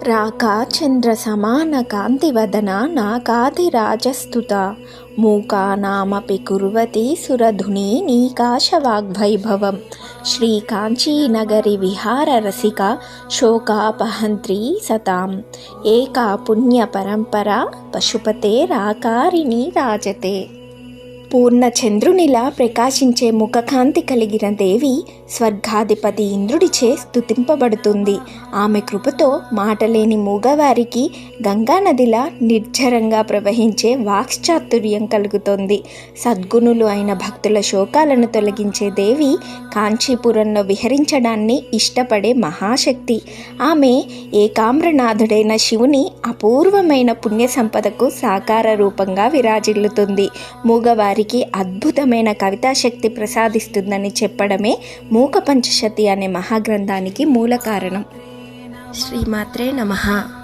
రాకా చంద్ర సమాన కాంతివదన నాకాధిరాజస్తుత మూకానామపి కుర్వతి సురధుని నీకాశవాగ్వైభవం శ్రీకాంచీనగరి విహార రసిక శోకాపహంత్రీ సతాం ఏకా పుణ్య పరంపరా పశుపతే రాకారిణి రాజతే. పూర్ణ చంద్రునిలా ప్రకాశించే ముఖకాంతి కలిగిన దేవి స్వర్గాధిపతి ఇంద్రుడిచే స్తుతింపబడుతుంది. ఆమె కృపతో మాటలేని మూగవారికి గంగానదిలా నిర్జరంగా ప్రవహించే వాక్చాతుర్యం కలుగుతోంది. సద్గుణులు అయిన భక్తుల శోకాలను తొలగించే దేవి కాంచీపురంలో విహరించడాన్ని ఇష్టపడే మహాశక్తి. ఆమె ఏకామ్రనాథుడైన శివుని అపూర్వమైన పుణ్య సంపదకు సాకార రూపంగా విరాజిల్లుతుంది. మూగవారి అద్భుతమైన కవితాశక్తి ప్రసాదిస్తుందని చెప్పడమే మూక పంచశతి అనే మహాగ్రంథానికి మూల కారణం. శ్రీమాత్రే నమః.